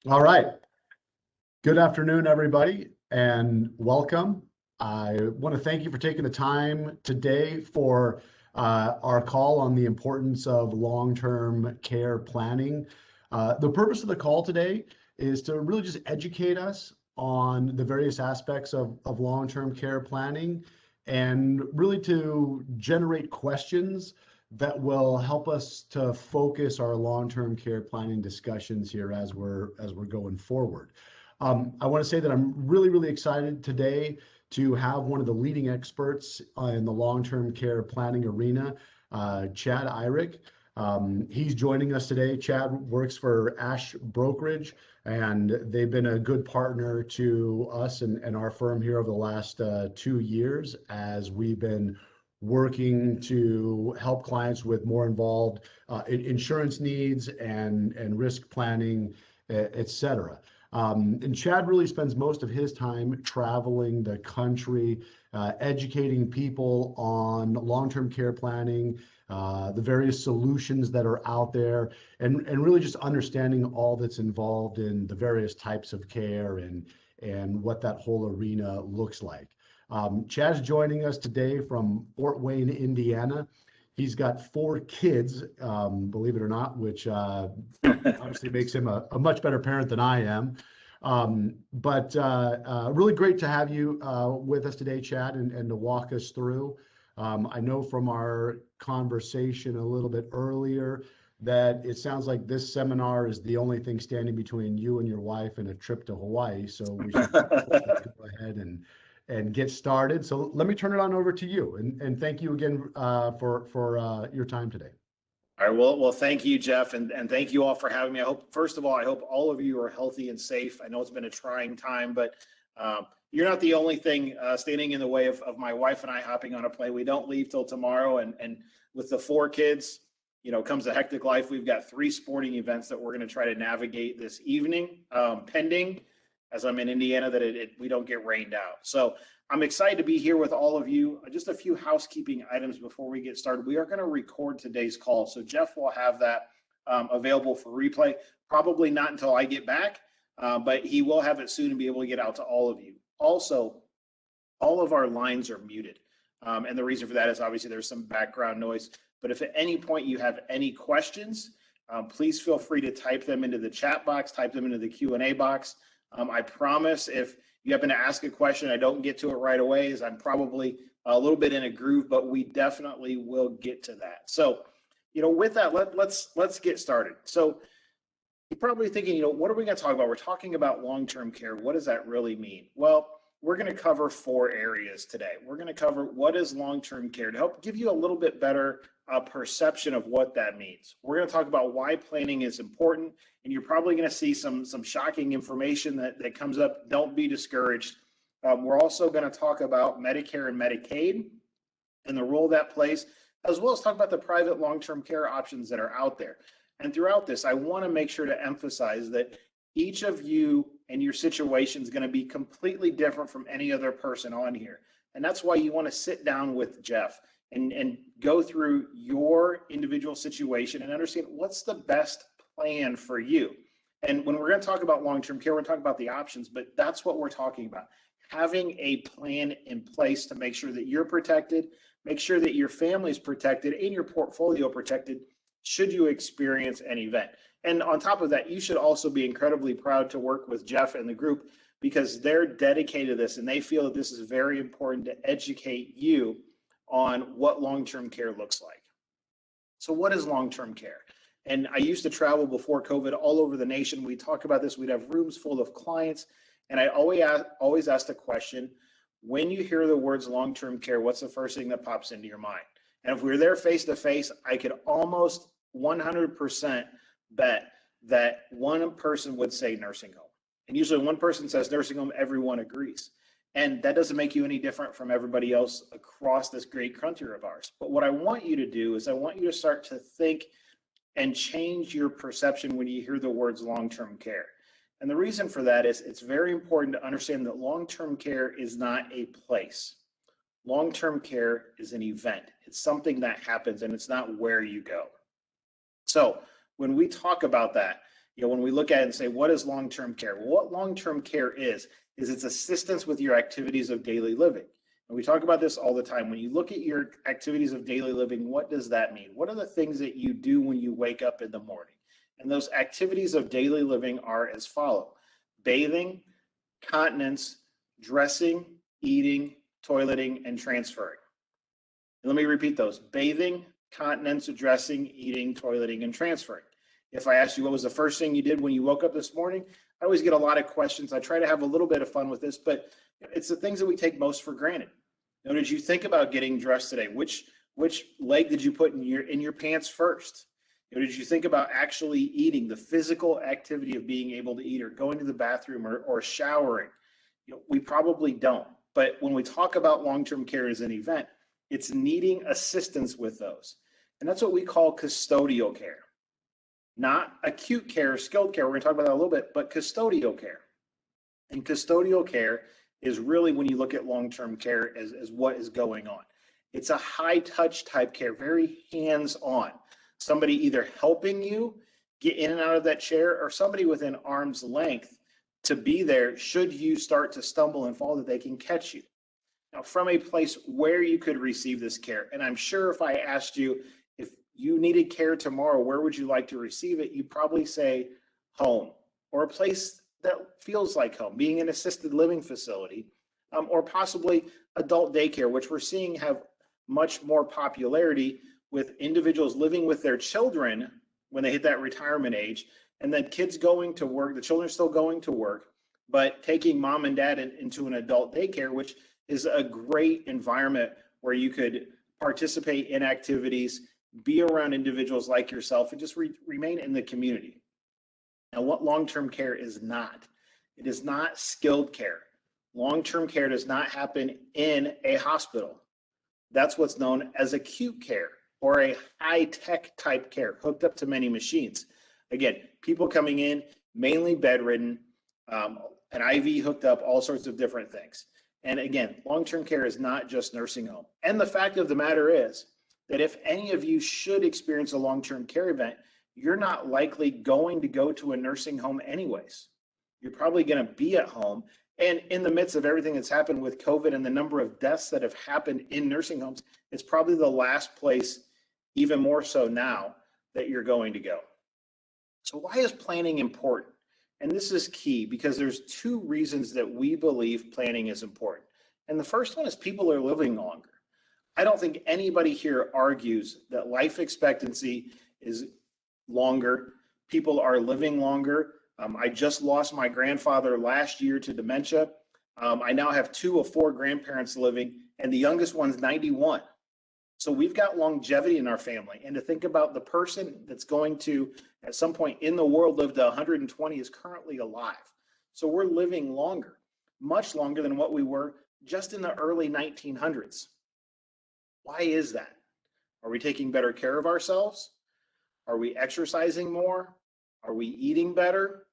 All right. Good afternoon, everybody, and welcome. I want to thank you for taking the time today for our call on the importance of long-term care planning. The purpose of the call today is to really just educate us on the various aspects of long-term care planning and really to generate questions that will help us to focus our long-term care planning discussions here as we're going forward. I want to say that I'm really excited today to have one of the leading experts in the long-term care planning arena, Chad Irick. He's joining us today. Chad works for Ash Brokerage, and they've been a good partner to us and our firm here over the last 2 years as we've been working to help clients with more involved insurance needs and risk planning, et cetera. And Chad really spends most of his time traveling the country, educating people on long-term care planning, the various solutions that are out there, and really just understanding all that's involved in the various types of care and what that whole arena looks like. Chad's joining us today from Fort Wayne, Indiana. He's got 4 kids, believe it or not, which obviously makes him a much better parent than I am. But really great to have you with us today, Chad, and to walk us through. I know from our conversation a little bit earlier that it sounds like this seminar is the only thing standing between you and your wife and a trip to Hawaii. So we should go ahead and get started. So let me turn it on over to you. And thank you again for your time today. All right. Well, thank you, Jeff, and thank you all for having me. First of all, I hope all of you are healthy and safe. I know it's been a trying time, but you're not the only thing standing in the way of my wife and I hopping on a plane. We don't leave till tomorrow, and with the 4 kids, comes a hectic life. We've got 3 sporting events that we're going to try to navigate this evening, pending, as I'm in Indiana, that we don't get rained out. So I'm excited to be here with all of you. Just a few housekeeping items before we get started. We are going to record today's call, so Jeff will have that available for replay. Probably not until I get back, but he will have it soon and be able to get out to all of you. Also, all of our lines are muted, and the reason for that is obviously there's some background noise. But if at any point you have any questions, please feel free to type them into the chat box, type them into the Q&A box. I promise if you happen to ask a question, I don't get to it right away, as I'm probably a little bit in a groove, but we definitely will get to that. So, with that, let's get started. So you're probably thinking, what are we going to talk about? We're talking about long-term care. What does that really mean? Well, we're going to cover 4 areas today. We're going to cover what is long-term care to help give you a little bit better perception of what that means. We're going to talk about why planning is important, and you're probably going to see some shocking information that comes up. Don't be discouraged. We're also going to talk about Medicare and Medicaid and the role that plays, as well as talk about the private long-term care options that are out there. And throughout this, I want to make sure to emphasize that each of you and your situation is going to be completely different from any other person on here. And that's why you want to sit down with Jeff and go through your individual situation and understand what's the best plan for you. And when we're going to talk about long-term care, we're going to talk about the options, but that's what we're talking about. Having a plan in place to make sure that you're protected, make sure that your family is protected and your portfolio protected should you experience an event. And on top of that, you should also be incredibly proud to work with Jeff and the group, because they're dedicated to this and they feel that this is very important to educate you on what long-term care looks like. So what is long-term care? And I used to travel before COVID all over the nation. We talk about this, we'd have rooms full of clients. And I always ask the question, when you hear the words long-term care, what's the first thing that pops into your mind? And if we were there face to face, I could almost 100% bet that one person would say nursing home. And usually one person says nursing home, everyone agrees. And that doesn't make you any different from everybody else across this great country of ours. But what I want you to do is I want you to start to think and change your perception when you hear the words long-term care. And the reason for that is it's very important to understand that long-term care is not a place. Long-term care is an event. It's something that happens and it's not where you go. So when we talk about that, when we look at it and say, what is long-term care? Well, what long-term care is it's assistance with your activities of daily living. And we talk about this all the time. When you look at your activities of daily living, what does that mean? What are the things that you do when you wake up in the morning? And those activities of daily living are as follow: bathing, continence, dressing, eating, toileting, and transferring. And let me repeat those: bathing, continence, dressing, eating, toileting, and transferring. If I asked you what was the first thing you did when you woke up this morning, I always get a lot of questions. I try to have a little bit of fun with this, but it's the things that we take most for granted. Now, did you think about getting dressed today? Which leg did you put in your pants first? Did you think about actually eating, the physical activity of being able to eat, or going to the bathroom, or showering? We probably don't. But when we talk about long-term care as an event, it's needing assistance with those. And that's what we call custodial care. Not acute care or skilled care. We're going to talk about that a little bit, but custodial care. And custodial care is really, when you look at long-term care, as what is going on. It's a high-touch type care, very hands-on. Somebody either helping you get in and out of that chair, or somebody within arm's length to be there should you start to stumble and fall, that they can catch you. Now, from a place where you could receive this care, and I'm sure if I asked you if you needed care tomorrow, where would you like to receive it? You'd probably say home, or a place that feels like home, being an assisted living facility, or possibly adult daycare, which we're seeing have much more popularity with individuals living with their children when they hit that retirement age, and then kids going to work, the children are still going to work, but taking mom and dad into an adult daycare, which is a great environment where you could participate in activities, be around individuals like yourself, and just remain in the community. Now, what long-term care is not? It is not skilled care. Long-term care does not happen in a hospital. That's what's known as acute care, or a high-tech type care, hooked up to many machines. Again, people coming in, mainly bedridden, an IV hooked up, all sorts of different things. And again, long-term care is not just nursing home. And the fact of the matter is that if any of you should experience a long-term care event, you're not likely going to go to a nursing home anyways. You're probably going to be at home. And in the midst of everything that's happened with COVID and the number of deaths that have happened in nursing homes, it's probably the last place, even more so now, that you're going to go. So why is planning important? And this is key, because there's two reasons that we believe planning is important. And the first one is people are living longer. I don't think anybody here argues that life expectancy is longer. People are living longer. I just lost my grandfather last year to dementia. I now have 2 of 4 grandparents living, and the youngest one's 91. So we've got longevity in our family. And to think about the person that's going to, at some point in the world, live to 120 is currently alive. So we're living longer, much longer than what we were just in the early 1900s. Why is that? Are we taking better care of ourselves? Are we exercising more? Are we eating better?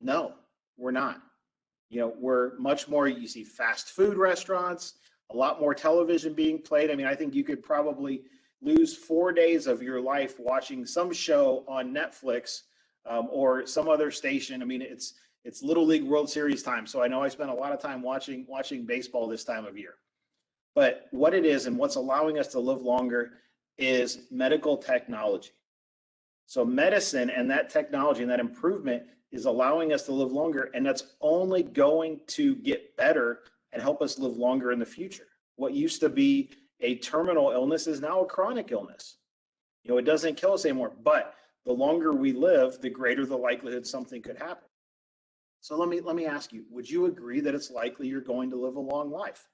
No, we're not. We're much more, you see fast food restaurants, a lot more television being played. I mean, I think you could probably lose 4 days of your life watching some show on Netflix or some other station. I mean, it's Little League World Series time, so I know I spent a lot of time watching baseball this time of year. But what it is and what's allowing us to live longer is medical technology. So medicine and that technology and that improvement is allowing us to live longer, and that's only going to get better and help us live longer in the future. What used to be a terminal illness is now a chronic illness. It doesn't kill us anymore, but the longer we live, the greater the likelihood something could happen. So let me ask you, would you agree that it's likely you're going to live a long life?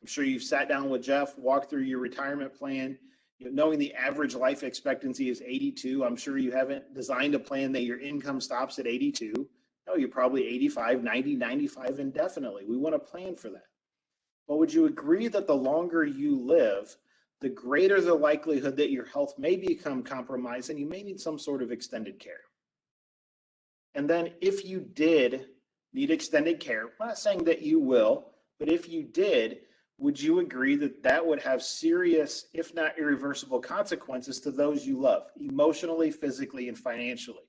I'm sure you've sat down with Jeff, walked through your retirement plan, knowing the average life expectancy is 82. I'm sure you haven't designed a plan that your income stops at 82. No, you're probably 85, 90, 95 indefinitely. We want to plan for that. But would you agree that the longer you live, the greater the likelihood that your health may become compromised and you may need some sort of extended care? And then if you did need extended care, I'm not saying that you will, but if you did, would you agree that that would have serious, if not irreversible, consequences to those you love, emotionally, physically, and financially?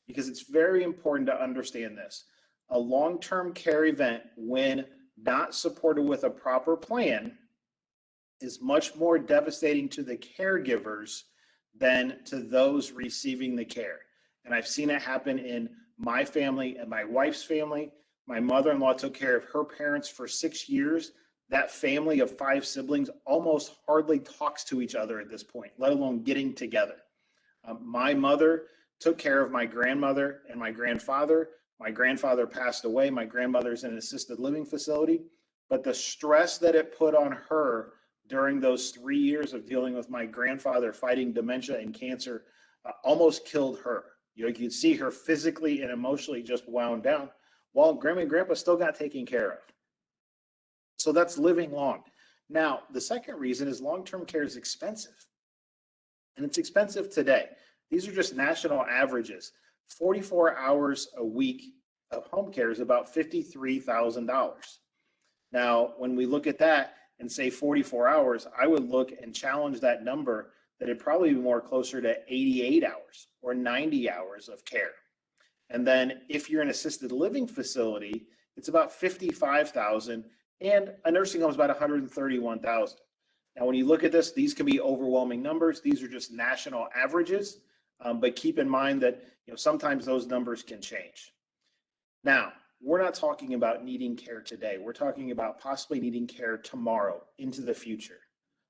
because it's very important to understand this. A long-term care event, when not supported with a proper plan, is much more devastating to the caregivers than to those receiving the care. And I've seen it happen in my family and my wife's family. My mother-in-law took care of her parents for 6 years. That family of 5 siblings almost hardly talks to each other at this point, let alone getting together. My mother took care of my grandmother and my grandfather. My grandfather passed away. My grandmother's in an assisted living facility. But the stress that it put on her during those 3 years of dealing with my grandfather fighting dementia and cancer almost killed her. You could see her physically and emotionally just wound down, while grandma and grandpa still got taken care of. So that's living long. Now, the second reason is long-term care is expensive. And it's expensive today. These are just national averages. 44 hours a week of home care is about $53,000. Now, when we look at that and say 44 hours, I would look and challenge that number that it'd probably be more closer to 88 hours or 90 hours of care. And then if you're in an assisted living facility, it's about 55,000, and a nursing home is about 131,000. Now, when you look at this, these can be overwhelming numbers. These are just national averages, but keep in mind that sometimes those numbers can change. Now, we're not talking about needing care today. We're talking about possibly needing care tomorrow into the future.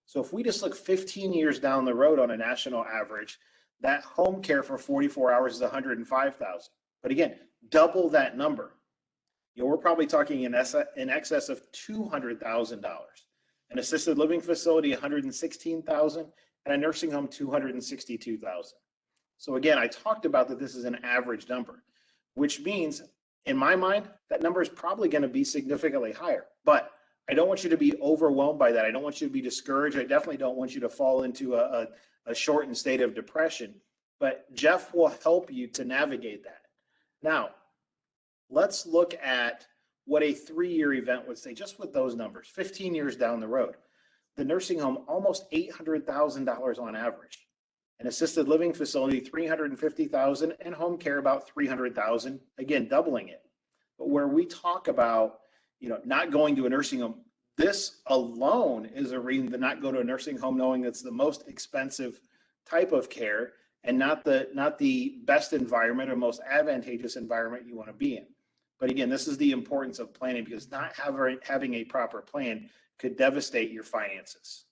So if we just look 15 years down the road on a national average, that home care for 44 hours is 105,000. But again, double that number. We're probably talking in excess of $200,000. An assisted living facility, 116,000, and a nursing home, 262,000. So again, I talked about that this is an average number, which means in my mind, that number is probably going to be significantly higher. But I don't want you to be overwhelmed by that. I don't want you to be discouraged. I definitely don't want you to fall into a shortened state of depression. But Jeff will help you to navigate that. Now, let's look at what a 3-year event would say, just with those numbers, 15 years down the road. The nursing home, almost $800,000 on average. An assisted living facility, $350,000, and home care about $300,000, again, doubling it. But where we talk about, not going to a nursing home, this alone is a reason to not go to a nursing home, knowing it's the most expensive type of care and not the best environment or most advantageous environment you want to be in. But again, this is the importance of planning, because not having a proper plan could devastate your finances.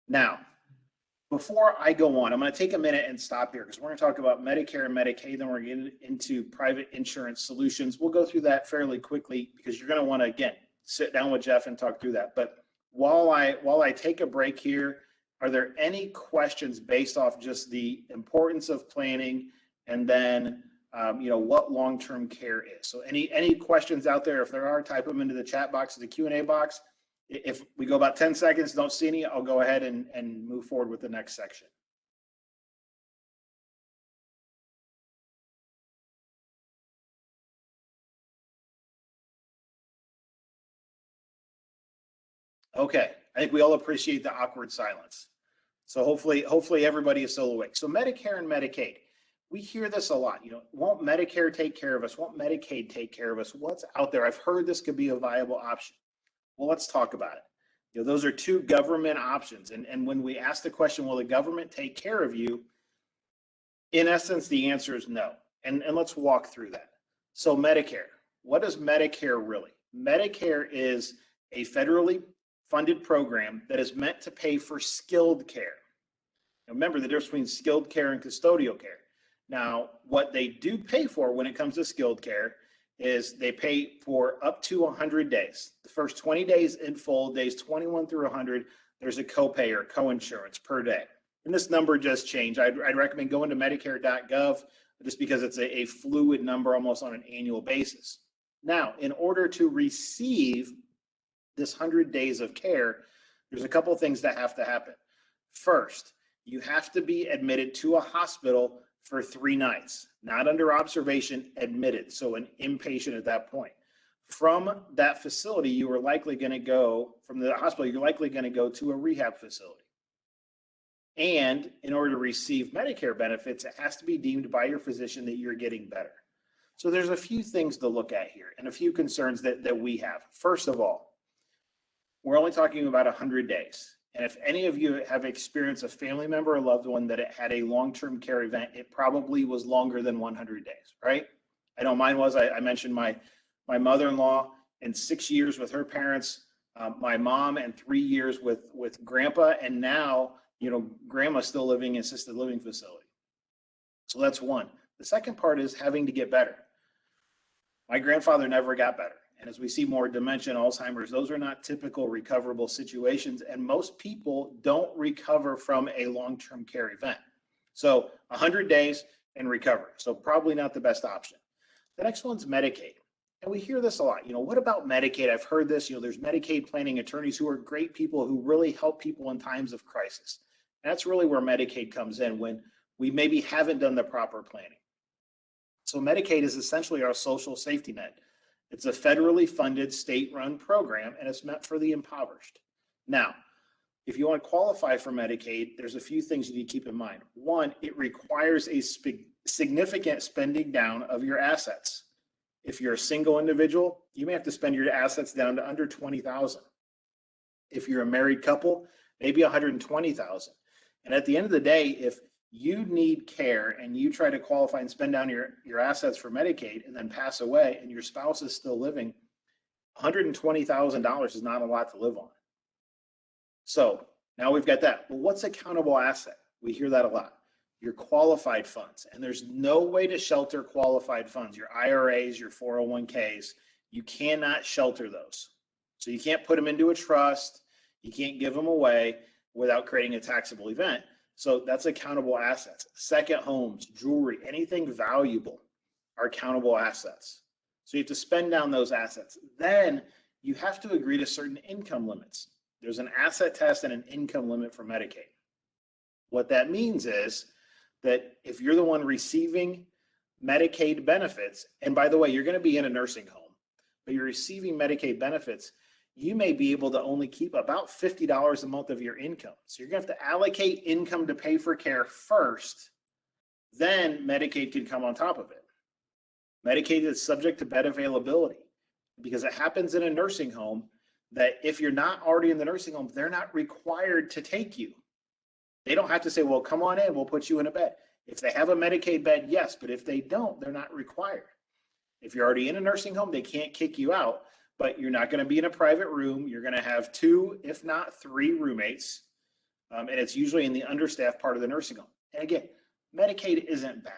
Now, before I go on, I'm going to take a minute and stop here, because we're going to talk about Medicare and Medicaid, then we're going to get into private insurance solutions. We'll go through that fairly quickly, because you're going to want to, again, sit down with Jeff and talk through that. But while I take a break here, are there any questions based off just the importance of planning, and then what long-term care is? So any questions out there? If there are, type them into the chat box, the Q&A box. If we go about 10 seconds, don't see any, I'll go ahead and move forward with the next section. Okay, I think we all appreciate the awkward silence. So hopefully everybody is still awake. So Medicare and Medicaid, we hear this a lot. Won't Medicare take care of us? Won't Medicaid take care of us? What's out there? I've heard this could be a viable option. Well, let's talk about it. Those are two government options. And when we ask the question, will the government take care of you? In essence, the answer is no. And let's walk through that. So Medicare, what is Medicare really? Medicare is a federally funded program that is meant to pay for skilled care. Now, remember the difference between skilled care and custodial care. Now, what they do pay for when it comes to skilled care is they pay for up to 100 days. The first 20 days in full, days 21 through 100, there's a copay or co-insurance per day. And this number just changed. I'd recommend going to medicare.gov, just because it's a fluid number almost on an annual basis. Now, in order to receive this 100 days of care, there's a couple of things that have to happen. First, you have to be admitted to a hospital for 3 nights, not under observation, admitted, so an inpatient at that point. From that facility, you are likely going to go, from the hospital, you're likely going to go to a rehab facility. And in order to receive Medicare benefits, it has to be deemed by your physician that you're getting better. So there's a few things to look at here and a few concerns that we have. First of all, we're only talking about 100 days. And if any of you have experienced a family member or loved one that it had a long-term care event, it probably was longer than 100 days, right? I know mine was. I mentioned my mother-in-law and 6 years with her parents, my mom and 3 years with grandpa, and now, grandma's still living in assisted living facility. So that's one. The second part is having to get better. My grandfather never got better. And as we see more dementia and Alzheimer's, those are not typical recoverable situations. And most people don't recover from a long-term care event. So 100 days and recover. So probably not the best option. The next one's Medicaid. And we hear this a lot. What about Medicaid? I've heard this. There's Medicaid planning attorneys who are great people who really help people in times of crisis. And that's really where Medicaid comes in, when we maybe haven't done the proper planning. So Medicaid is essentially our social safety net. It's a federally funded, state-run program, and it's meant for the impoverished. Now, if you want to qualify for Medicaid, there's a few things you need to keep in mind. One, it requires a significant spending down of your assets. If you're a single individual, you may have to spend your assets down to under $20,000. If you're a married couple, maybe $120,000. And at the end of the day, if you need care and you try to qualify and spend down your assets for Medicaid and then pass away and your spouse is still living, $120,000 is not a lot to live on. So now we've got that. Well, what's a countable asset? We hear that a lot. Your qualified funds. And there's no way to shelter qualified funds. Your IRAs, your 401ks, you cannot shelter those. So you can't put them into a trust. You can't give them away without creating a taxable event. So that's accountable assets. Second homes, jewelry, anything valuable are countable assets. So you have to spend down those assets. Then you have to agree to certain income limits. There's an asset test and an income limit for Medicaid. What that means is that if you're the one receiving Medicaid benefits, and by the way, you're going to be in a nursing home, but you're receiving Medicaid benefits, you may be able to only keep about $50 a month of your income. So you're going to have to allocate income to pay for care first, then Medicaid can come on top of it. Medicaid is subject to bed availability because it happens in a nursing home that if you're not already in the nursing home, they're not required to take you. They don't have to say, well, come on in, we'll put you in a bed. If they have a Medicaid bed, yes, but if they don't, they're not required. If you're already in a nursing home, they can't kick you out. But you're not going to be in a private room. You're going to have 2, if not 3 roommates. And it's usually in the understaffed part of the nursing home. And again, Medicaid isn't bad,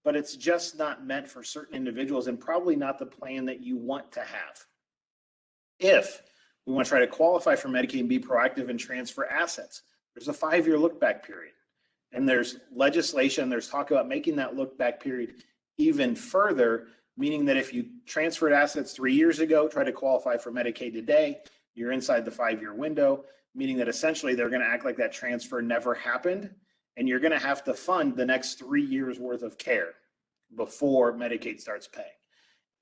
but it's just not meant for certain individuals and probably not the plan that you want to have. If we want to try to qualify for Medicaid and be proactive and transfer assets, there's a 5-year look back period. And there's legislation, there's talk about making that look back period even further, meaning that if you transferred assets 3 years ago, try to qualify for Medicaid today, you're inside the 5-year window, meaning that essentially they're going to act like that transfer never happened, and you're going to have to fund the next 3 years worth of care before Medicaid starts paying.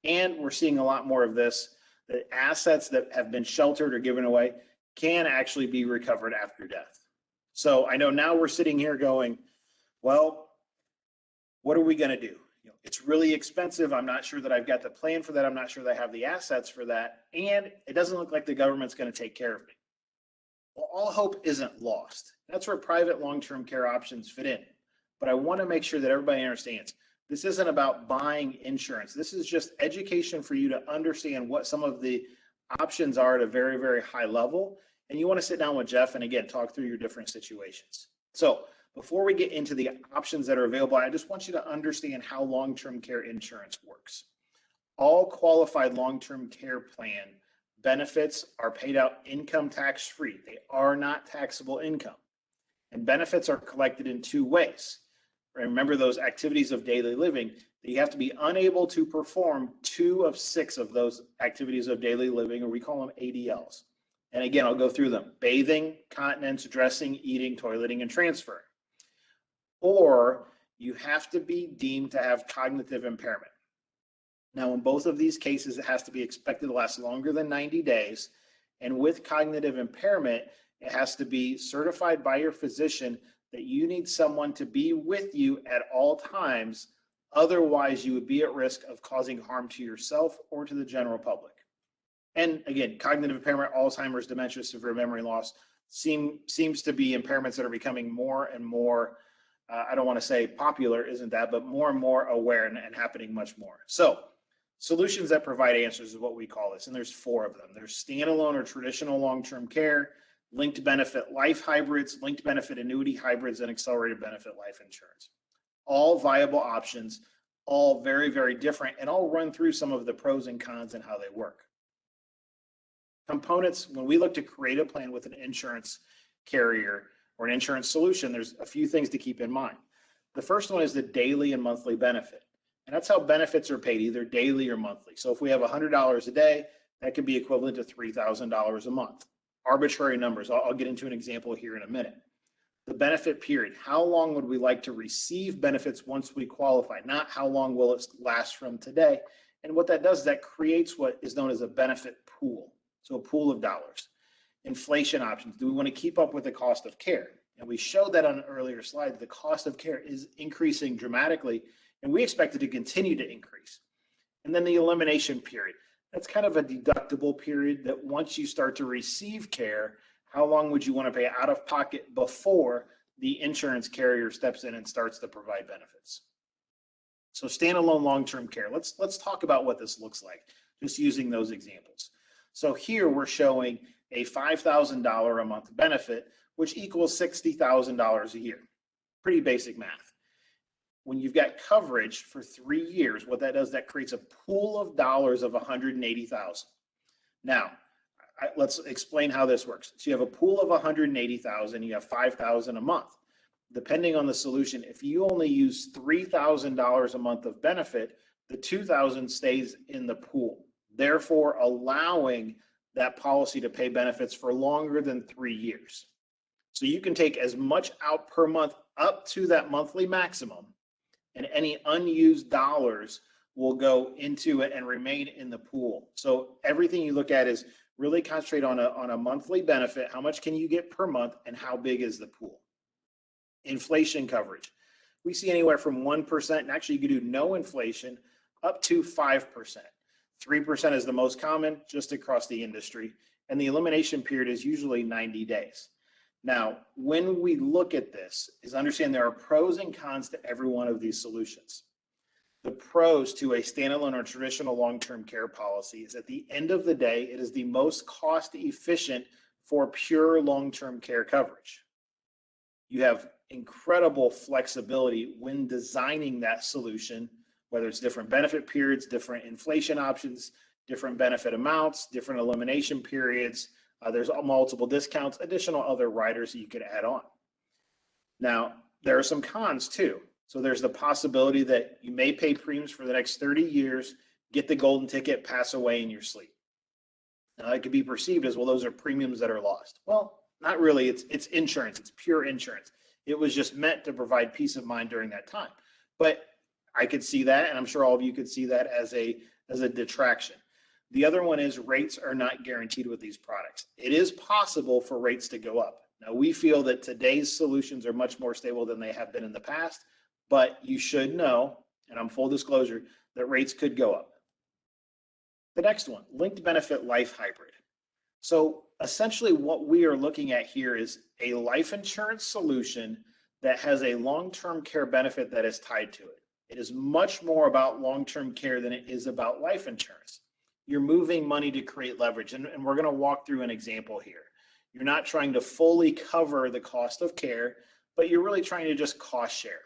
And we're seeing a lot more of this, that assets that have been sheltered or given away can actually be recovered after death. So I know now we're sitting here going, well, what are we going to do? It's really expensive. I'm not sure that I've got the plan for that. I'm not sure that I have the assets for that. And it doesn't look like the government's going to take care of me. Well, all hope isn't lost. That's where private long-term care options fit in. But I want to make sure that everybody understands this isn't about buying insurance. This is just education for you to understand what some of the options are at a very, very high level. And you want to sit down with Jeff and again, talk through your different situations. So before we get into the options that are available, I just want you to understand how long-term care insurance works. All qualified long-term care plan benefits are paid out income tax-free. They are not taxable income. And benefits are collected in 2 ways. Remember those activities of daily living, that you have to be unable to perform 2 of 6 of those activities of daily living, or we call them ADLs. And again, I'll go through them: bathing, continence, dressing, eating, toileting, and transferring. Or you have to be deemed to have cognitive impairment. Now, in both of these cases, it has to be expected to last longer than 90 days. And with cognitive impairment, it has to be certified by your physician that you need someone to be with you at all times. Otherwise, you would be at risk of causing harm to yourself or to the general public. And again, cognitive impairment, Alzheimer's, dementia, severe memory loss seems to be impairments that are becoming more and more, I don't want to say popular, isn't that, but more and more aware and happening much more. So solutions that provide answers is what we call this, and there's 4 of them. There's standalone or traditional long-term care, linked benefit life hybrids, linked benefit annuity hybrids, and accelerated benefit life insurance. All viable options, all very, very different, and I'll run through some of the pros and cons and how they work. Components, when we look to create a plan with an insurance carrier or an insurance solution, there's a few things to keep in mind. The first one is the daily and monthly benefit. And that's how benefits are paid, either daily or monthly. So if we have $100 a day, that could be equivalent to $3,000 a month. Arbitrary numbers. I'll get into an example here in a minute. The benefit period. How long would we like to receive benefits once we qualify? Not how long will it last from today. And what that does is that creates what is known as a benefit pool. So a pool of dollars. Inflation options. Do we want to keep up with the cost of care? And we showed that on an earlier slide. The cost of care is increasing dramatically, and we expect it to continue to increase. And then the elimination period. That's kind of a deductible period that once you start to receive care, how long would you want to pay out of pocket before the insurance carrier steps in and starts to provide benefits? So standalone long-term care. Let's talk about what this looks like, just using those examples. So here we're showing a $5,000 a month benefit, which equals $60,000 a year. Pretty basic math. When you've got coverage for 3 years, what that does, that creates a pool of dollars of $180,000. Now, let's explain how this works. So you have a pool of $180,000, you have $5,000 a month. Depending on the solution, if you only use $3,000 a month of benefit, the $2,000 stays in the pool, therefore allowing that policy to pay benefits for longer than 3 years. So you can take as much out per month up to that monthly maximum, and any unused dollars will go into it and remain in the pool. So everything you look at is really concentrate on a monthly benefit. How much can you get per month, and how big is the pool? Inflation coverage. We see anywhere from 1%, and actually you could do no inflation, up to 5%. 3% is the most common just across the industry, and the elimination period is usually 90 days. Now, when we look at this, is understand there are pros and cons to every one of these solutions. The pros to a standalone or traditional long-term care policy is at the end of the day, it is the most cost efficient for pure long-term care coverage. You have incredible flexibility when designing that solution, whether it's different benefit periods, different inflation options, different benefit amounts, different elimination periods. There's multiple discounts, additional other riders that you could add on. Now, there are some cons too. So there's the possibility that you may pay premiums for the next 30 years, get the golden ticket, pass away in your sleep. Now, it could be perceived as, well, those are premiums that are lost. Well, not really. It's insurance. It's pure insurance. It was just meant to provide peace of mind during that time. But I could see that, and I'm sure all of you could see that as a detraction. The other one is rates are not guaranteed with these products. It is possible for rates to go up. Now, we feel that today's solutions are much more stable than they have been in the past, but you should know, and I'm full disclosure, that rates could go up. The next one, linked benefit life hybrid. So essentially what we are looking at here is a life insurance solution that has a long-term care benefit that is tied to it. It is much more about long-term care than it is about life insurance. You're moving money to create leverage, and we're going to walk through an example here. You're not trying to fully cover the cost of care, but you're really trying to just cost share.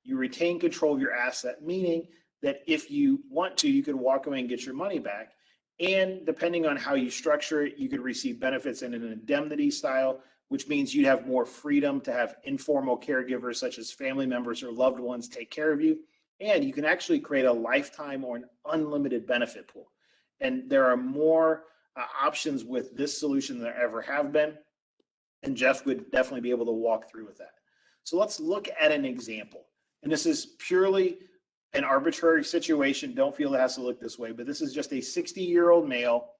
You retain control of your asset, meaning that if you want to, you could walk away and get your money back. And depending on how you structure it, you could receive benefits in an indemnity style, which means you'd have more freedom to have informal caregivers such as family members or loved ones take care of you. And you can actually create a lifetime or an unlimited benefit pool. And there are more options with this solution than there ever have been. And Jeff would definitely be able to walk through with that. So let's look at an example. And this is purely an arbitrary situation. Don't feel it has to look this way, but this is just a 60-year-old male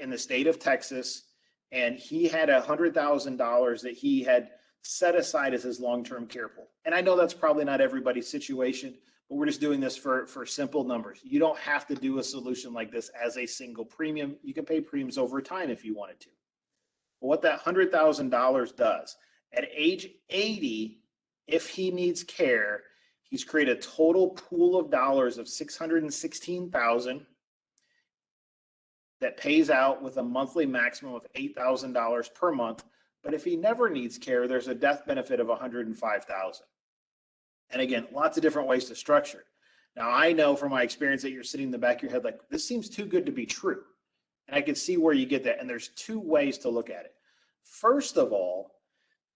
in the state of Texas. And he had $100,000 that he had set aside as his long-term care pool. And I know that's probably not everybody's situation, but we're just doing this for simple numbers. You don't have to do a solution like this as a single premium. You can pay premiums over time if you wanted to. But what that $100,000 does, at age 80, if he needs care, he's created a total pool of dollars of $616,000 that pays out with a monthly maximum of $8,000 per month. But if he never needs care, there's a death benefit of $105,000. And again, lots of different ways to structure it. Now, I know from my experience that you're sitting in the back of your head like, this seems too good to be true. And I can see where you get that. And there's two ways to look at it. First of all,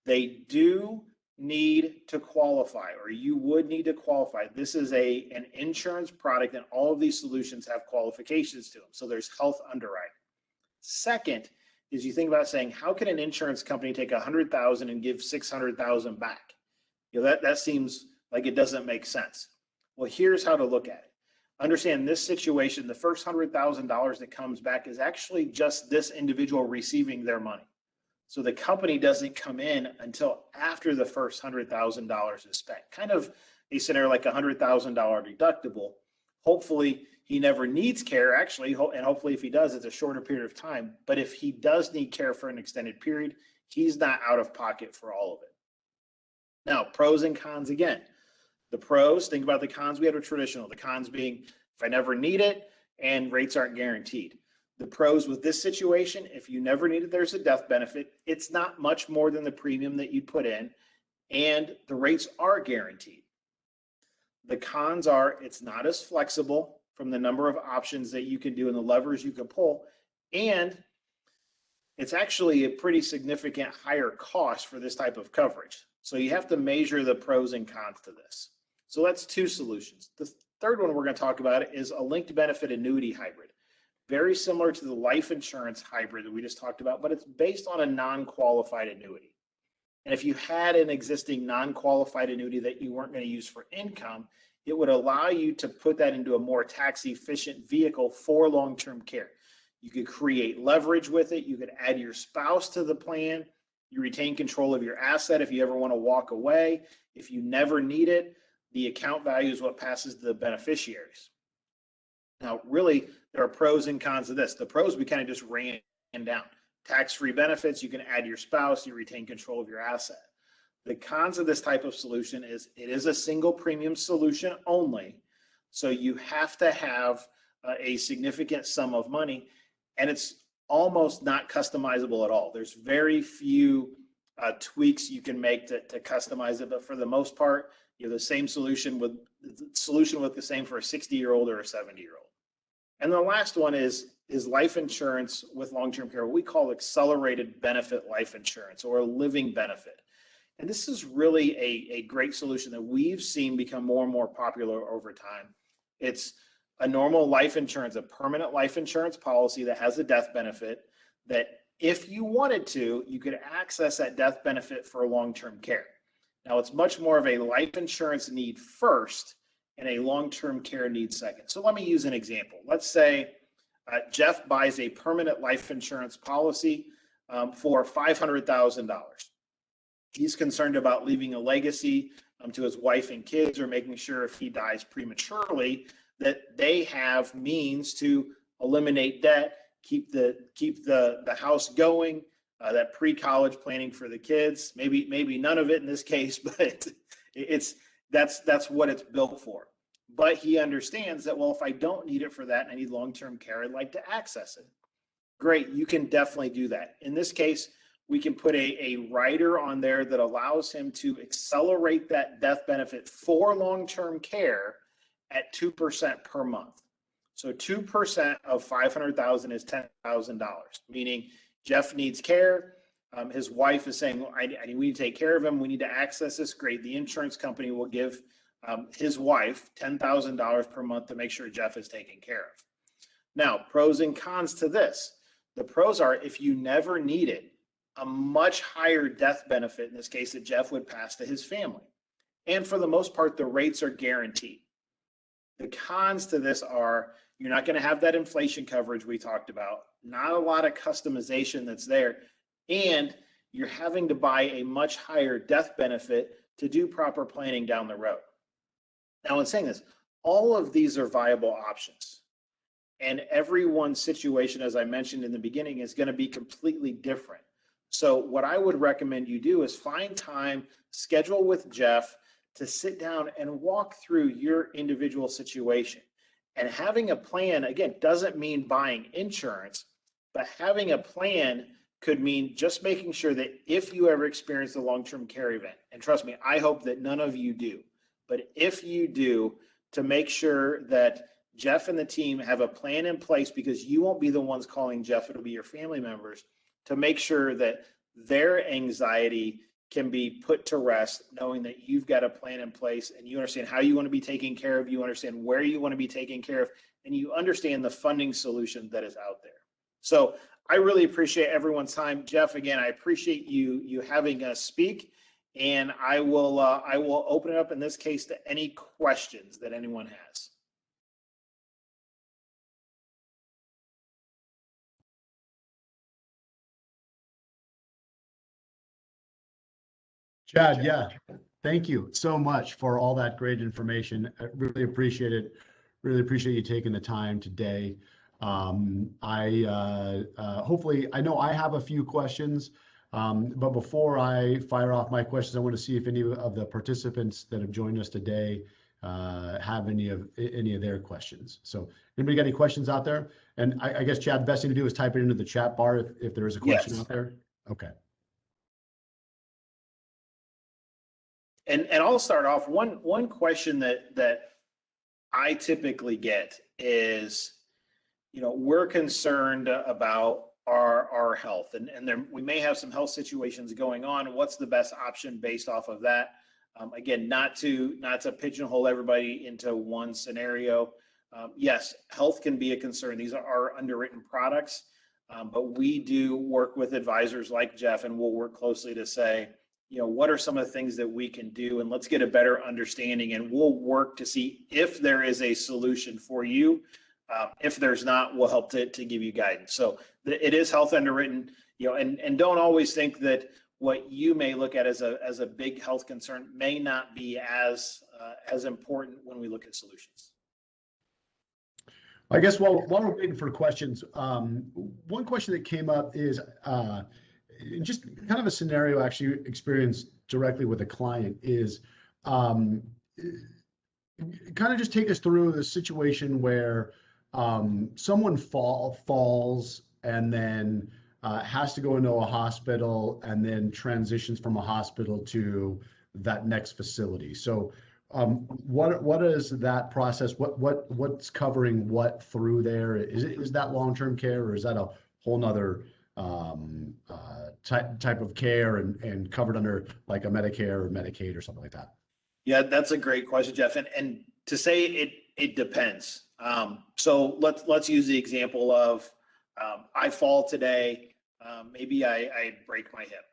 they do need to qualify, or you would need to qualify. This is an insurance product, and all of these solutions have qualifications to them. So there's health underwriting. Second is you think about saying, how can an insurance company take $100,000 and give $600,000 back? You know, that seems like it doesn't make sense. Well, here's how to look at it. Understand, in this situation, the first $100,000 that comes back is actually just this individual receiving their money. So the company doesn't come in until after the first $100,000 is spent. Kind of a scenario like a $100,000 deductible. Hopefully he never needs care, actually, and hopefully if he does, it's a shorter period of time. But if he does need care for an extended period, he's not out of pocket for all of it. Now, pros and cons again. The pros, think about the cons we had with traditional. The cons being, if I never need it and rates aren't guaranteed. The pros with this situation, if you never need it, there's a death benefit. It's not much more than the premium that you put in, and the rates are guaranteed. The cons are it's not as flexible from the number of options that you can do and the levers you can pull, and it's actually a pretty significant higher cost for this type of coverage. So you have to measure the pros and cons to this. So that's two solutions. The third one we're going to talk about is a linked benefit annuity hybrid. Very similar to the life insurance hybrid that we just talked about, but it's based on a non-qualified annuity. And if you had an existing non-qualified annuity that you weren't going to use for income, it would allow you to put that into a more tax efficient vehicle for long-term care. You could create leverage with it. You could add your spouse to the plan. You retain control of your asset if you ever want to walk away. If you never need it, the account value is what passes to the beneficiaries. Now, really, there are pros and cons of this. The pros we kind of just ran down. Tax-free benefits, you can add your spouse, you retain control of your asset. The cons of this type of solution is it is a single premium solution only. So you have to have a significant sum of money, and it's almost not customizable at all. There's very few tweaks you can make to customize it, but for the most part, you have the same solution with the same for a 60-year-old or a 70-year-old. And the last one is life insurance with long-term care, what we call accelerated benefit life insurance or a living benefit. And this is really a great solution that we've seen become more and more popular over time. It's a normal life insurance, a permanent life insurance policy that has a death benefit that if you wanted to, you could access that death benefit for long-term care. Now, it's much more of a life insurance need first and a long-term care need second. So let me use an example. Let's say Jeff buys a permanent life insurance policy for $500,000. He's concerned about leaving a legacy to his wife and kids, or making sure if he dies prematurely that they have means to eliminate debt, keep the house going, that pre-college planning for the kids. Maybe none of it in this case, but that's what it's built for. But he understands that, well, if I don't need it for that and I need long-term care, I'd like to access it. Great, you can definitely do that. In this case, we can put a rider on there that allows him to accelerate that death benefit for long-term care at 2% per month. So 2% of $500,000 is $10,000, meaning Jeff needs care. His wife is saying, well, we need to take care of him. We need to access this. Great. The insurance company will give his wife $10,000 per month to make sure Jeff is taken care of. Now, pros and cons to this. The pros are if you never need it, a much higher death benefit, in this case, that Jeff would pass to his family. And for the most part, the rates are guaranteed. The cons to this are you're not going to have that inflation coverage we talked about, not a lot of customization that's there, and you're having to buy a much higher death benefit to do proper planning down the road. Now, in saying this, all of these are viable options. And everyone's situation, as I mentioned in the beginning, is going to be completely different. So what I would recommend you do is find time, schedule with Jeff to sit down and walk through your individual situation. And having a plan, again, doesn't mean buying insurance, but having a plan could mean just making sure that if you ever experience a long-term care event, and trust me, I hope that none of you do, but if you do, to make sure that Jeff and the team have a plan in place, because you won't be the ones calling Jeff, it'll be your family members, to make sure that their anxiety can be put to rest, knowing that you've got a plan in place and you understand how you want to be taken care of, you understand where you want to be taken care of, and you understand the funding solution that is out there. So I really appreciate everyone's time. Jeff, again, I appreciate you having us speak, and I will open it up in this case to any questions that anyone has. Chad, yeah, thank you so much for all that great information. I really appreciate it. Really appreciate you taking the time today. Hopefully, I know I have a few questions, but before I fire off my questions, I want to see if any of the participants that have joined us today have any of their questions. So anybody got any questions out there? And I guess, Chad, the best thing to do is type it into the chat bar if there is a question out there. Okay. And I'll start off. One question that I typically get is, we're concerned about our health, and we may have some health situations going on. What's the best option based off of that? Again, not to pigeonhole everybody into one scenario. Yes, health can be a concern. These are underwritten products, but we do work with advisors like Jeff, and we'll work closely to say, what are some of the things that we can do, and let's get a better understanding, and we'll work to see if there is a solution for you. If there's not, we'll help to give you guidance. So it is health underwritten, and don't always think that what you may look at as a big health concern may not be as important when we look at solutions. I guess while we're waiting for questions, one question that came up is just kind of a scenario I actually experienced directly with a client is kind of just take us through the situation where someone falls and then has to go into a hospital and then transitions from a hospital to that next facility. So what is that process? What's covering what through there? Is that long-term care, or is that a whole nother type of care and covered under like a Medicare or Medicaid or something like that? Yeah, that's a great question, Jeff. And to say it depends. So let's use the example of I fall today. Maybe I break my hip.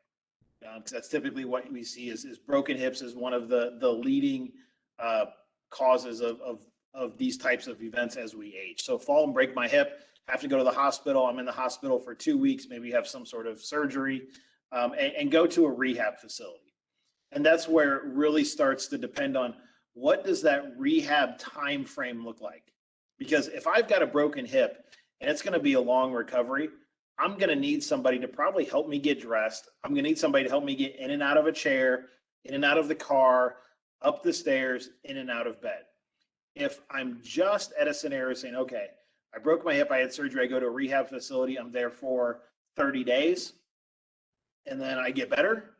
Because that's typically what we see is broken hips is one of the leading causes of these types of events as we age. So fall and break my hip, have to go to the hospital. I'm in the hospital for 2 weeks, maybe have some sort of surgery, and go to a rehab facility. And that's where it really starts to depend on what does that rehab time frame look like? Because if I've got a broken hip and it's going to be a long recovery, I'm going to need somebody to probably help me get dressed. I'm going to need somebody to help me get in and out of a chair, in and out of the car, up the stairs, in and out of bed. If I'm just at a scenario saying, okay, I broke my hip, I had surgery, I go to a rehab facility, I'm there for 30 days, and then I get better,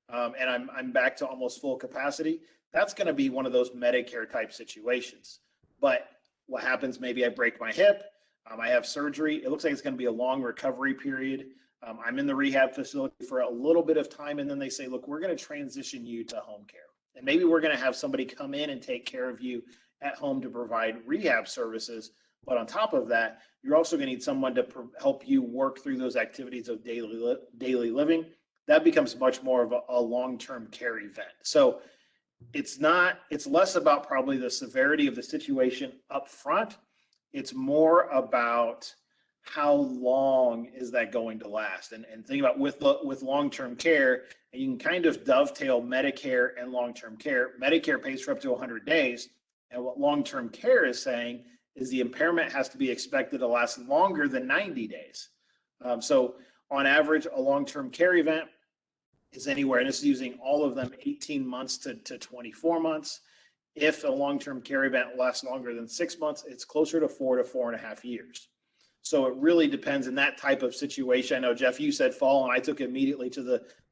and I'm back to almost full capacity, that's going to be one of those Medicare type situations. But what happens, maybe I break my hip, I have surgery, it looks like it's going to be a long recovery period. I'm in the rehab facility for a little bit of time, and then they say, look, we're going to transition you to home care. And maybe we're going to have somebody come in and take care of you at home to provide rehab services. But on top of that, you're also going to need someone to help you work through those activities of daily living. That becomes much more of a long-term care event. So it's less about probably the severity of the situation up front. It's more about how long is that going to last? And think about with long-term care, and you can kind of dovetail Medicare and long-term care. Medicare pays for up to 100 days. And what long-term care is saying is the impairment has to be expected to last longer than 90 days. So on average, a long-term care event is anywhere, and this is using all of them, 18 months to 24 months. If a long-term care event lasts longer than 6 months, it's closer to 4 to 4.5 years. So it really depends in that type of situation. I know, Jeff, you said fall, and I took immediately to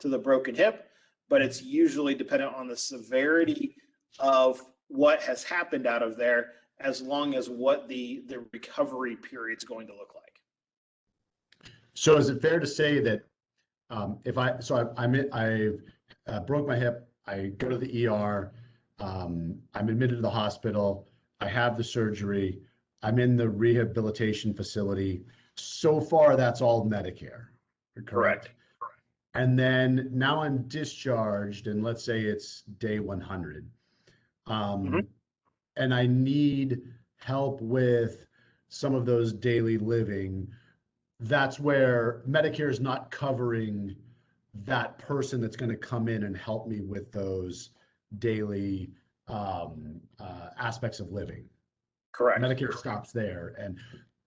the broken hip, but it's usually dependent on the severity of what has happened out of there, as long as what the recovery period is going to look like. So is it fair to say that I broke my hip, I go to the ER, I'm admitted to the hospital, I have the surgery, I'm in the rehabilitation facility. So far, that's all Medicare, correct? And then now I'm discharged, and let's say it's day 100. And I need help with some of those daily living. That's where Medicare is not covering that person that's going to come in and help me with those daily aspects of living. Correct. Medicare stops there. And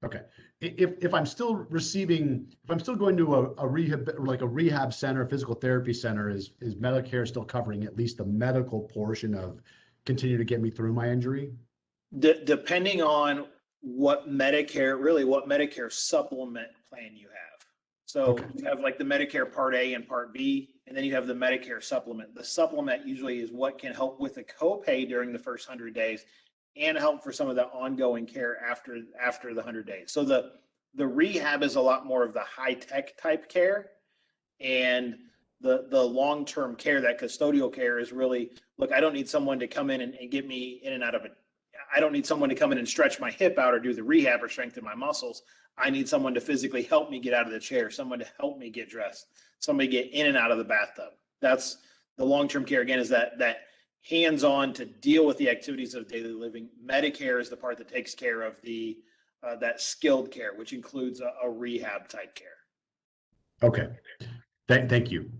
okay, if I'm still receiving, if I'm still going to a rehab, like a rehab center, physical therapy center, is Medicare still covering at least the medical portion of continue to get me through my injury? Depending on what Medicare supplement plan you have. So Okay. you have like the Medicare Part A and Part B, and then you have the Medicare supplement. The supplement usually is what can help with the copay during the first 100 days and help for some of the ongoing care after the 100 days. So the rehab is a lot more of the high tech type care, and the long-term care, that custodial care, is really, look, I don't need someone to come in and get me in and out of it. I don't need someone to come in and stretch my hip out or do the rehab or strengthen my muscles. I need someone to physically help me get out of the chair, someone to help me get dressed, somebody get in and out of the bathtub. That's the long-term care, again, is that hands-on to deal with the activities of daily living. Medicare is the part that takes care of the that skilled care, which includes a rehab type care. Okay. Thank you.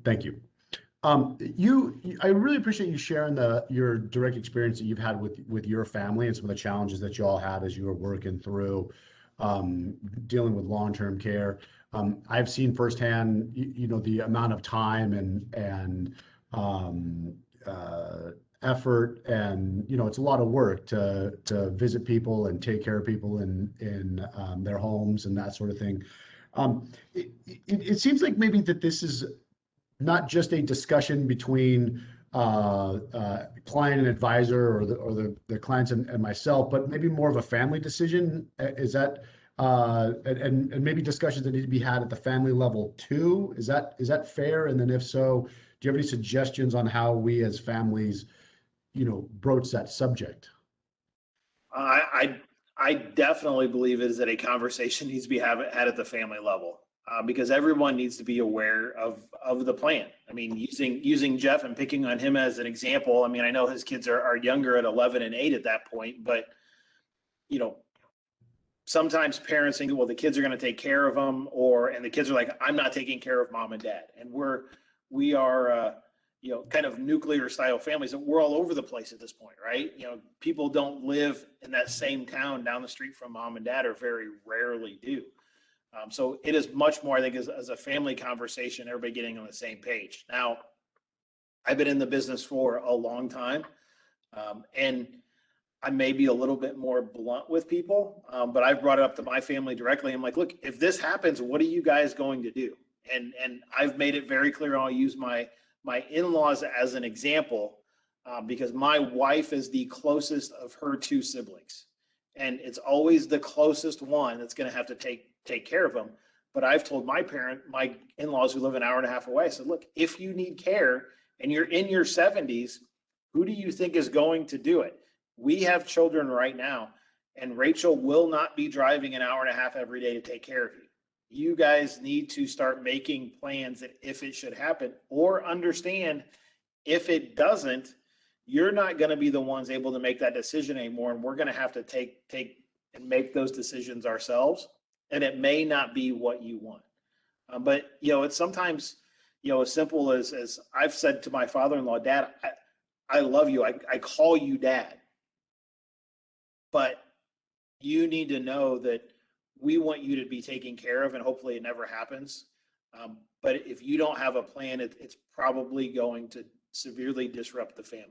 I really appreciate you sharing your direct experience that you've had with your family and some of the challenges that you all had as you were working through dealing with long-term care. I've seen firsthand, the amount of time and effort, and it's a lot of work to visit people and take care of people in their homes and that sort of thing. It seems like maybe that this is not just a discussion between client and advisor, or the clients and myself, but maybe more of a family decision. Is that and maybe discussions that need to be had at the family level too? Is that fair? And then if so, do you have any suggestions on how we as families, broach that subject? I definitely believe is that a conversation needs to be had at the family level, because everyone needs to be aware of the plan. I mean, using Jeff and picking on him as an example. I mean, I know his kids are younger at 11 and 8 at that point, but sometimes parents think, well, the kids are going to take care of them, and the kids are like, I'm not taking care of mom and dad. And we are kind of nuclear style families, and we're all over the place at this point, right? People don't live in that same town down the street from mom and dad, or very rarely do. So it is much more, I think, as a family conversation, everybody getting on the same page. Now, I've been in the business for a long time, and I may be a little bit more blunt with people, but I've brought it up to my family directly. I'm like, look, if this happens, what are you guys going to do? And I've made it very clear. I'll use my in-laws as an example, because my wife is the closest of her 2 siblings, and it's always the closest one that's going to have to take care of them. But I've told my in-laws who live an hour and a half away, I said, look, if you need care and you're in your 70s, who do you think is going to do it? We have children right now, and Rachel will not be driving an hour and a half every day to take care of you. You guys need to start making plans that if it should happen, or understand if it doesn't, you're not going to be the ones able to make that decision anymore. And we're going to have to take and make those decisions ourselves. and it may not be what you want. But it's sometimes as simple as I've said to my father-in-law, Dad, I love you. I call you Dad, but you need to know that we want you to be taken care of, and hopefully it never happens. But if you don't have a plan, it's probably going to severely disrupt the family.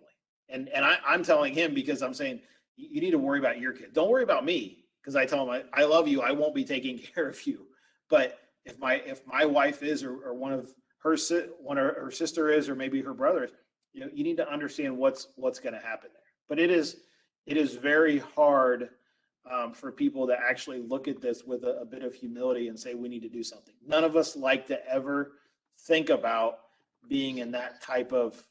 And I'm telling him, because I'm saying you need to worry about your kid. Don't worry about me, because I tell him I love you. I won't be taking care of you. But if my wife is, or one of her sister is, or maybe her brother is, you need to understand what's going to happen there. But it is very hard for people to actually look at this with a bit of humility and say we need to do something. None of us like to ever think about being in that type of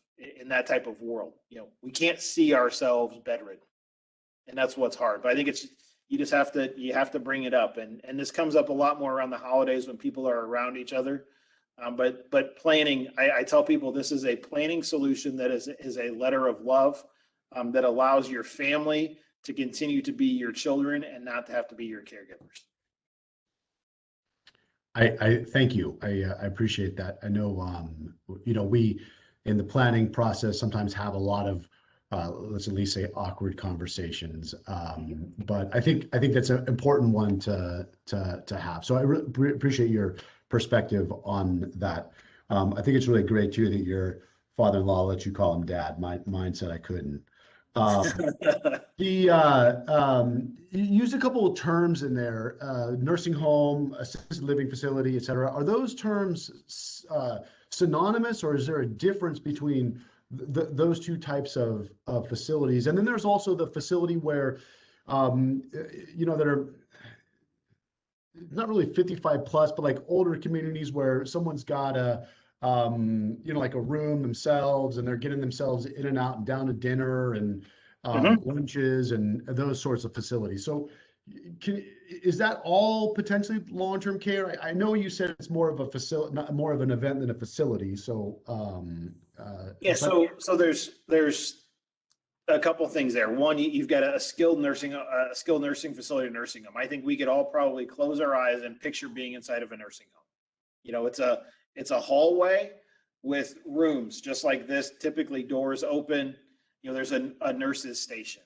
world. We can't see ourselves bedridden, and that's what's hard. But I think you have to bring it up, and this comes up a lot more around the holidays when people are around each other. But planning, I tell people this is a planning solution that is a letter of love that allows your family to continue to be your children and not to have to be your caregivers. I thank you. I appreciate that. I know, we in the planning process sometimes have a lot of, let's at least say, awkward conversations. But I think that's an important one to have. So I really appreciate your perspective on that. I think it's really great too that your father-in-law let you call him Dad. Mine said I couldn't. You used a couple of terms in there, nursing home, assisted living facility, et cetera. Are those terms synonymous, or is there a difference between those two types of facilities? And then there's also the facility where, that are not really 55 plus, but like older communities where someone's got like a room themselves, and they're getting themselves in and out and down to dinner and lunches and those sorts of facilities. So is that all potentially long-term care? I know you said it's more of a facility, not more of an event than a facility. So so there's a couple things there. One, you've got a skilled nursing facility, nursing home. I think we could all probably close our eyes and picture being inside of a nursing home. It's a hallway with rooms just like this, typically doors open. There's a nurse's station.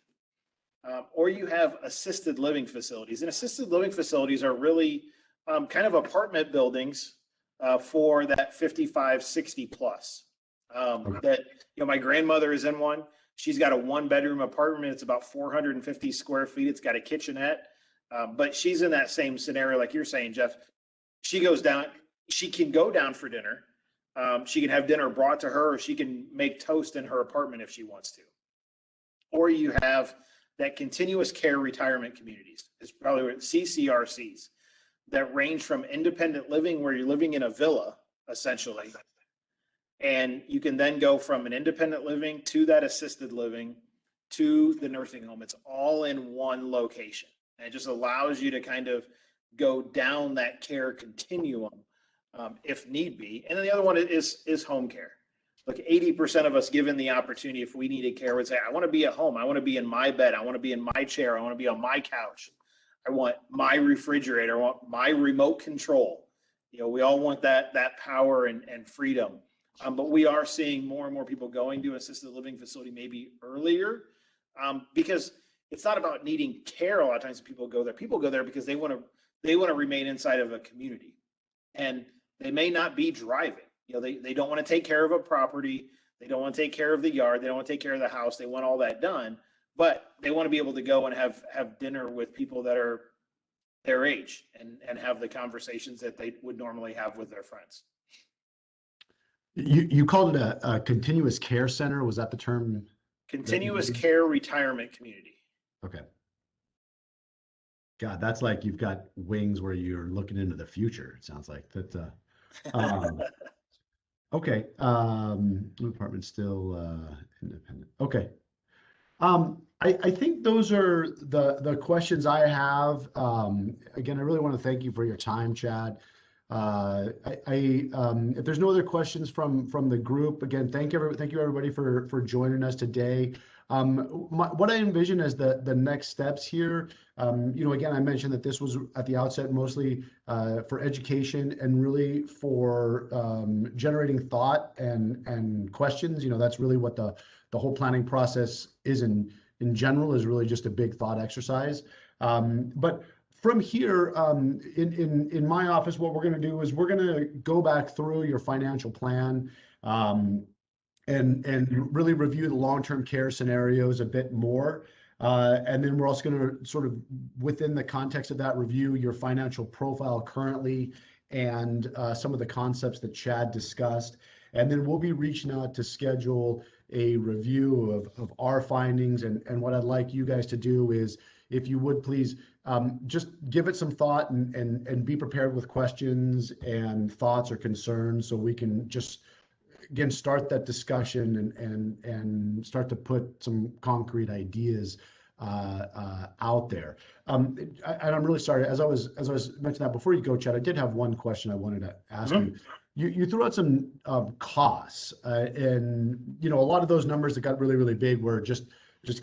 Or you have assisted living facilities. And assisted living facilities are really kind of apartment buildings for that 55, 60 plus. That, my grandmother is in one. She's got a 1-bedroom apartment. It's about 450 square feet. It's got a kitchenette. But she's in that same scenario like you're saying, Jeff. She can go down for dinner. She can have dinner brought to her, or she can make toast in her apartment if she wants to. Or you have that continuous care retirement communities. It's probably CCRCs that range from independent living, where you're living in a villa, essentially. And you can then go from an independent living to that assisted living to the nursing home. It's all in one location. And it just allows you to kind of go down that care continuum if need be. And then the other one is home care. Look, 80% of us, given the opportunity, if we needed care, would say, I want to be at home. I want to be in my bed. I want to be in my chair. I want to be on my couch. I want my refrigerator. I want my remote control. We all want that power and freedom. But we are seeing more and more people going to an assisted living facility maybe earlier, because it's not about needing care. A lot of times people go there. People go there because they want to remain inside of a community, and they may not be driving. They don't want to take care of a property. They don't want to take care of the yard. They don't want to take care of the house. They want all that done, but they want to be able to go and have dinner with people that are their age and have the conversations that they would normally have with their friends. You called it a continuous care center. Was that the term? Continuous care retirement community. Okay. God, that's like you've got wings where you're looking into the future. It sounds like that. Okay. Apartment still independent. Okay. I think those are the questions I have. Again, I really want to thank you for your time, Chad. If there's no other questions from the group, again, thank you everybody for joining us today. What I envision as the next steps here, again, I mentioned that this was at the outset mostly for education and really for generating thought and questions. That's really what the whole planning process is in general, is really just a big thought exercise. But from here, in my office, what we're going to do is we're going to go back through your financial plan. And really review the long-term care scenarios a bit more. And then we're also going to sort of, within the context of that, review your financial profile currently and some of the concepts that Chad discussed. And then we'll be reaching out to schedule a review of our findings. And what I'd like you guys to do is, if you would please, just give it some thought and be prepared with questions and thoughts or concerns, so we can just again start that discussion and start to put some concrete ideas out there. And I'm really sorry, as I was mentioning that before you go, Chad, I did have one question I wanted to ask you. You threw out some costs, and a lot of those numbers that got really big were just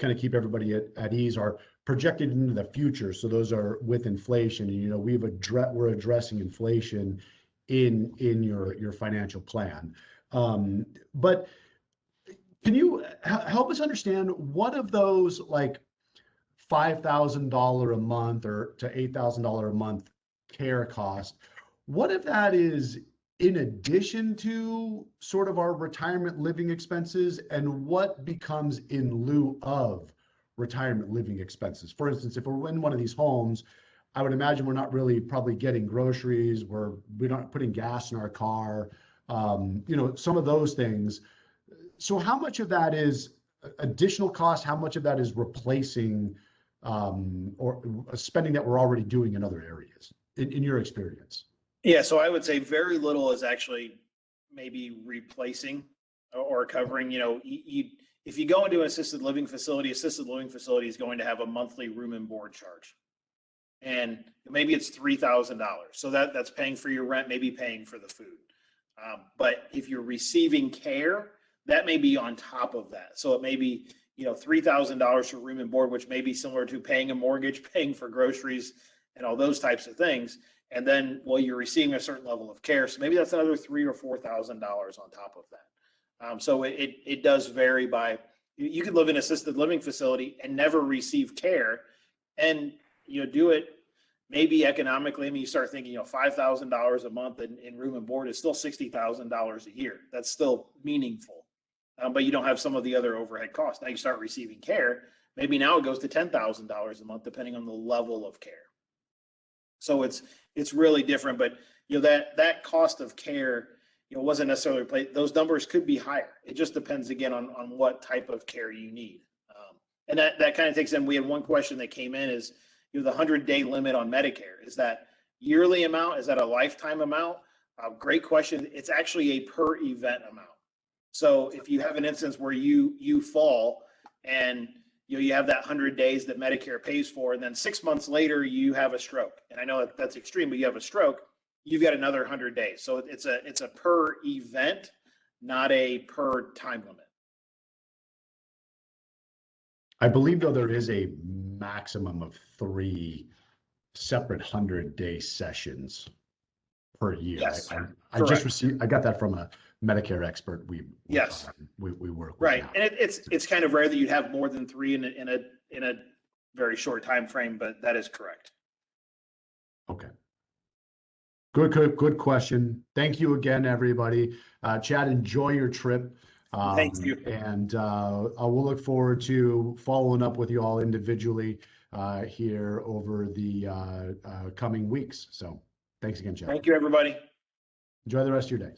kind of keep everybody at ease, are projected into the future. So those are with inflation, and we're addressing inflation in your financial plan. But can you help us understand what of those, like $5,000 a month or to $8,000 a month care cost, what if that is in addition to sort of our retirement living expenses, and what becomes in lieu of retirement living expenses? For instance, if we're in one of these homes, I would imagine we're not really probably getting groceries, we're not putting gas in our car, some of those things. So how much of that is additional cost? How much of that is replacing or spending that we're already doing in other areas, in your experience? Yeah, so I would say very little is actually maybe replacing or covering. If you go into an assisted living facility is going to have a monthly room and board charge. And maybe it's $3,000. So that's paying for your rent, maybe paying for the food. But if you're receiving care, that may be on top of that. So it may be, $3,000 for room and board, which may be similar to paying a mortgage, paying for groceries, and all those types of things. And then, you're receiving a certain level of care. So maybe that's another $3,000 or $4,000 on top of that. So it does vary by, you could live in an assisted living facility and never receive care, and do it maybe economically. I mean, you start thinking, $5,000 a month in room and board is still $60,000 a year. That's still meaningful, but you don't have some of the other overhead costs. Now you start receiving care. Maybe now it goes to $10,000 a month, depending on the level of care. So it's really different, but that cost of care, wasn't necessarily replaced. Those numbers could be higher. It just depends again on what type of care you need. And that kind of takes in, we had one question that came in is, the 100-day limit on Medicare. Is that yearly amount? Is that a lifetime amount? Great question. It's actually a per event amount. So if you have an instance where you fall and you have that 100 days that Medicare pays for, and then 6 months later you have a stroke, and I know that's extreme, but you have a stroke, you've got another 100 days. So it's a per event, not a per time limit. I believe, though, there is a maximum of 3 separate 100-day sessions per year. Yes, I got that from a Medicare expert we work with. Right, now. and it's kind of rare that you'd have more than 3 in a very short time frame, but that is correct. Okay. Good question. Thank you again, everybody. Chad, enjoy your trip. Thank you. And I will look forward to following up with you all individually here over the coming weeks. So thanks again, Chad. Thank you, everybody. Enjoy the rest of your day.